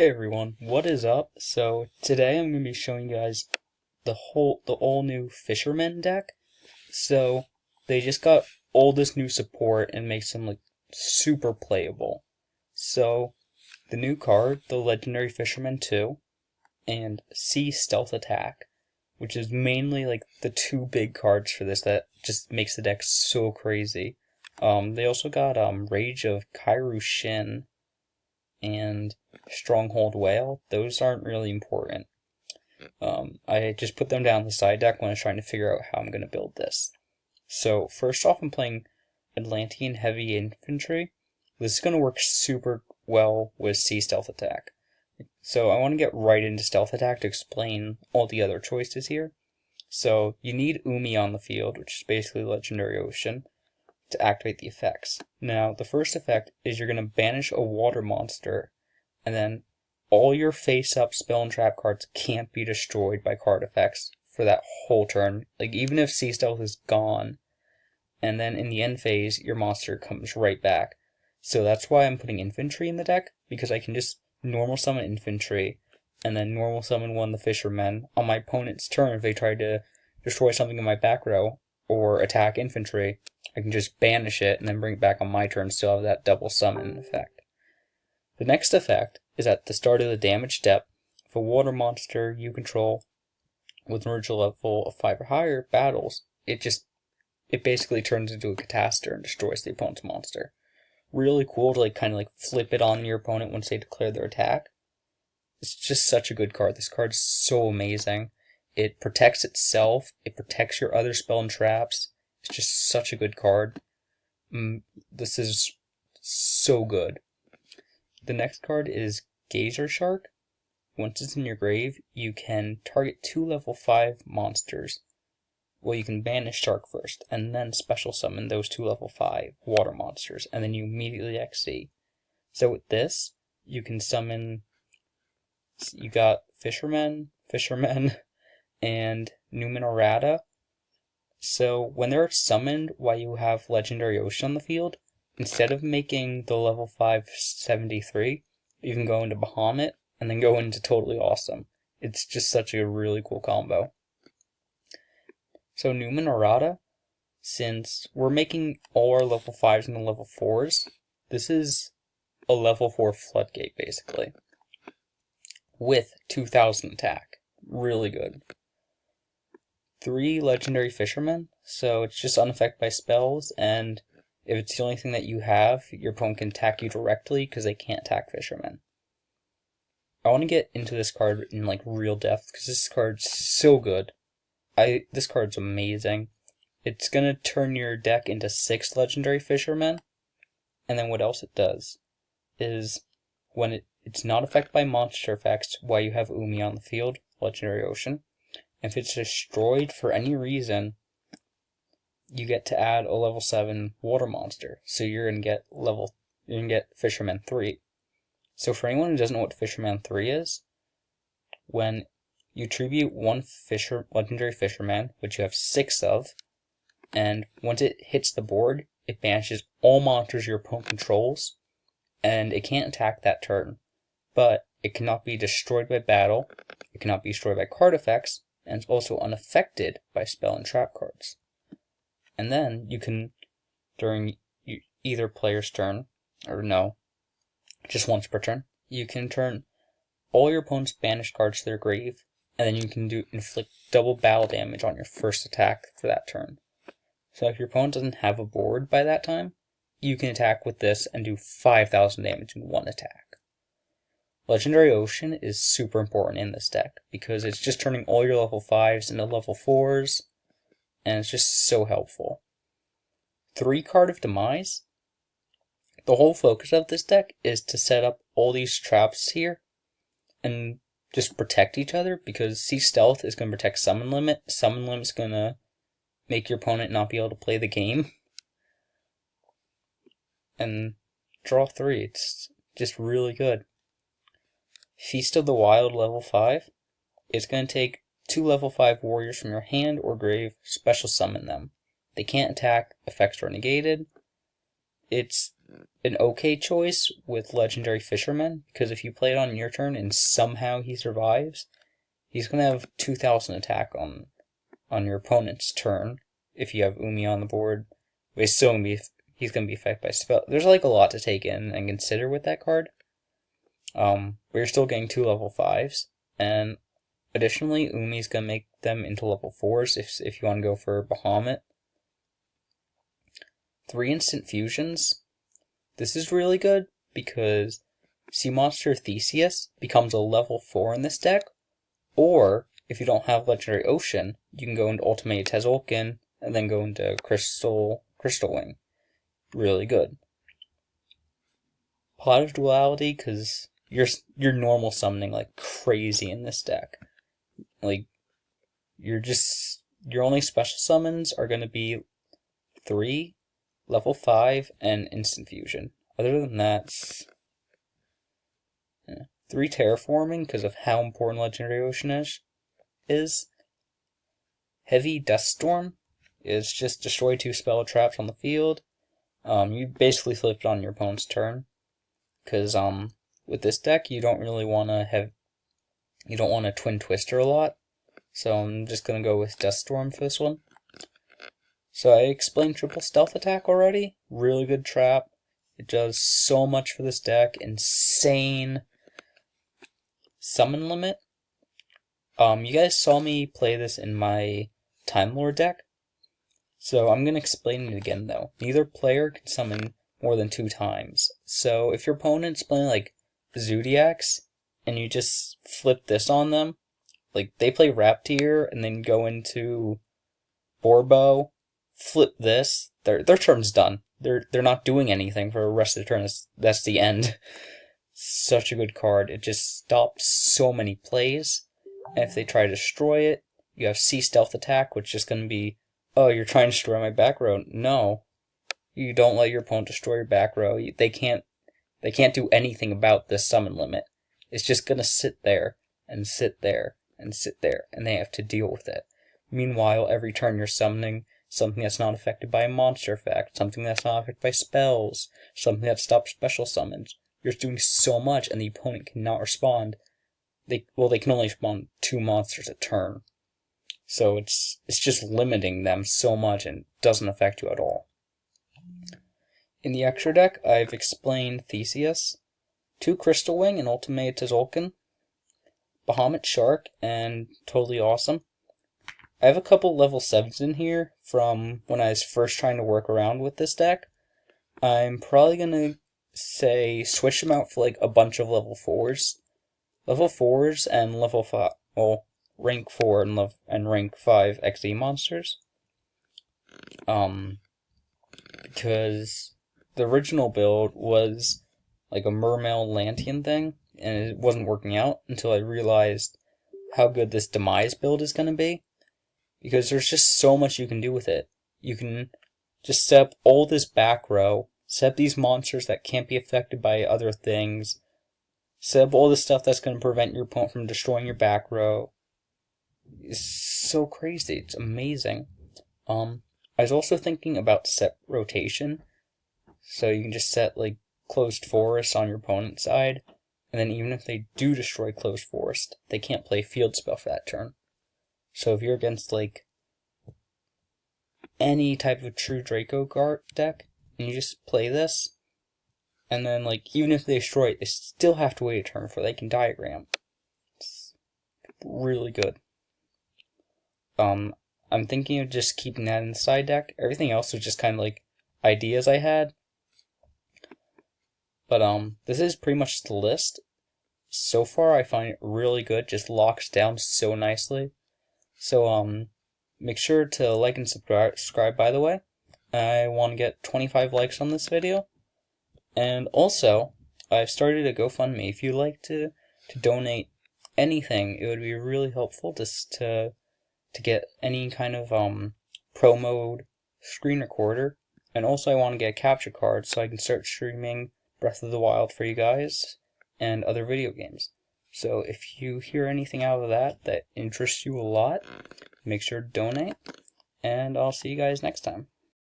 Hey everyone, what is up? So today I'm going to be showing you guys the all new Fisherman deck. So they just got all this new support and makes them like super playable. So the new card, the Legendary Fisherman 2, and Sea Stealth Attack, which is mainly like the two big cards for this that just makes the deck so crazy. They also got Rage of Kairu Shin and Stronghold Whale. Those aren't really important. I just put them down the side deck when I was trying to figure out how I'm going to build this. So first off, I'm playing Atlantean Heavy Infantry. This is going to work super well with Sea Stealth Attack. So I want to get right into Stealth Attack to explain all the other choices here. So you need Umi on the field, which is basically Legendary Ocean, to activate the effects. Now, the first effect is you're going to banish a water monster, and then all your face-up spell and trap cards can't be destroyed by card effects for that whole turn. Like, even if Sea Stealth is gone, and then in the end phase, your monster comes right back. So that's why I'm putting infantry in the deck, because I can just normal summon infantry, and then normal summon one of the fishermen on my opponent's turn if they try to destroy something in my back row, or attack infantry. I can just banish it and then bring it back on my turn and still have that double summon effect. The next effect is at the start of the damage step. If a water monster you control with an original level of 5 or higher battles, it basically turns into a catastrofe and destroys the opponent's monster. Really cool to kind of flip it on your opponent once they declare their attack. It's just such a good card. This card's so amazing. It protects itself, it protects your other spell and traps. It's just such a good card. This is so good. The next card is Geyser Shark. Once it's in your grave, you can target 2 level 5 monsters. Well, you can banish Shark first, and then special summon those 2 level 5 water monsters, and then you immediately XC. So with this, you can summon... You got Fisherman, and Numenorata. So when they're summoned while you have Legendary Ocean on the field, instead of making the level 5 73, you can go into Bahamut and then go into Totally Awesome. It's just such a really cool combo. So Numenorata, since we're making all our level 5s into level 4s, this is a level 4 floodgate basically, with 2000 attack. Really good. 3 Legendary Fishermen, so it's just unaffected by spells, and if it's the only thing that you have, your opponent can attack you directly because they can't attack Fishermen. I want to get into this card in real depth because this card's so good. This card's amazing. It's gonna turn your deck into 6 Legendary Fishermen, and then what else it does is when it's not affected by monster effects while you have Umi on the field, Legendary Ocean. If it's destroyed for any reason, you get to add a level 7 water monster. So you're gonna get Fisherman 3. So for anyone who doesn't know what Fisherman 3 is, when you tribute one Legendary Fisherman, which you have 6 of, and once it hits the board, it banishes all monsters your opponent controls, and it can't attack that turn. But it cannot be destroyed by battle, it cannot be destroyed by card effects, and it's also unaffected by spell and trap cards. And then you can, during either player's turn, or no, just once per turn, you can turn all your opponent's banished cards to their grave, and then you can inflict double battle damage on your first attack for that turn. So if your opponent doesn't have a board by that time, you can attack with this and do 5,000 damage in one attack. Legendary Ocean is super important in this deck because it's just turning all your level 5s into level 4s, and it's just so helpful. 3 card of Demise. The whole focus of this deck is to set up all these traps here and just protect each other, because Sea Stealth is going to protect Summon Limit. Summon Limit is going to make your opponent not be able to play the game. And draw 3. It's just really good. Feast of the Wild level 5. It's going to take 2 level 5 warriors from your hand or grave, special summon them. They can't attack, effects are negated. It's an okay choice with Legendary Fisherman, because if you play it on your turn and somehow he survives, he's going to have 2,000 attack on your opponent's turn if you have Umi on the board. But he's going to be affected by spell. There's like a lot to take in and consider with that card. We're still getting 2 level 5s, and additionally, Umi's going to make them into level 4s if you want to go for Bahamut. 3 instant fusions. This is really good because Sea Monster Theseus becomes a level 4 in this deck, or if you don't have Legendary Ocean, you can go into Ultimate Tezolkin and then go into Crystal Wing. Really good. Pot of Duality, because you're normal summoning like crazy in this deck. Like, your only special summons are going to be 3, level 5, and instant fusion. Other than that, 3 terraforming because of how important Legendary Ocean is. Heavy Dust Storm is just destroy 2 spell traps on the field. You basically flip it on your opponent's turn, because with this deck you don't really want to Twin Twister a lot. So I'm just gonna go with Dust Storm for this one. So I explained triple stealth attack already. Really good trap. It does so much for this deck. Insane summon limit. You guys saw me play this in my Time Lord deck. So I'm going to explain it again though. Neither player can summon more than 2 times. So if your opponent's playing like Zodiacs and you just flip this on them, like they play Raptir and then go into Borbo, flip this, their turn's done. They're not doing anything for the rest of the turn. That's the end. Such a good card. It just stops so many plays. And if they try to destroy it, you have Sea Stealth Attack, which is going to be, oh, you're trying to destroy my back row. No. You don't let your opponent destroy your back row. They can't do anything about this summon limit. It's just going to sit there, and sit there, and sit there, and they have to deal with it. Meanwhile, every turn you're summoning something that's not affected by a monster effect, something that's not affected by spells, something that stops special summons. You're doing so much, and the opponent cannot respond. They can only spawn 2 monsters a turn. So it's just limiting them so much and doesn't affect you at all. In the extra deck, I've explained Theseus, 2 Crystal Wing and Ultimate Tezolkin, Bahamut Shark, and Totally Awesome. I have a couple level 7s in here from when I was first trying to work around with this deck. I'm probably going to say switch them out for like a bunch of level 4s. Level 4s and level 5, well, rank 4 and rank 5 XD monsters. Because the original build was like a Mermail Lantean thing, and it wasn't working out until I realized how good this Demise build is going to be. Because there's just so much you can do with it. You can just set up all this back row, set up these monsters that can't be affected by other things, set up all this stuff that's going to prevent your opponent from destroying your back row. It's so crazy. It's amazing. I was also thinking about set rotation. So you can just set like closed forest on your opponent's side, and then even if they do destroy closed forest, they can't play field spell for that turn. So if you're against like any type of true Draco guard deck, and you just play this, and then like even if they destroy it, they still have to wait a turn before they can diagram. It's really good. I'm thinking of just keeping that in the side deck. Everything else was just kind of like ideas I had. But this is pretty much the list. So far I find it really good, just locks down so nicely. So make sure to like and subscribe by the way. I want to get 25 likes on this video. And also, I've started a GoFundMe. If you'd like to donate anything, it would be really helpful just to get any kind of pro mode screen recorder. And also I want to get a capture card so I can start streaming Breath of the Wild for you guys and other video games. So if you hear anything out of that interests you a lot, make sure to donate, and I'll see you guys next time.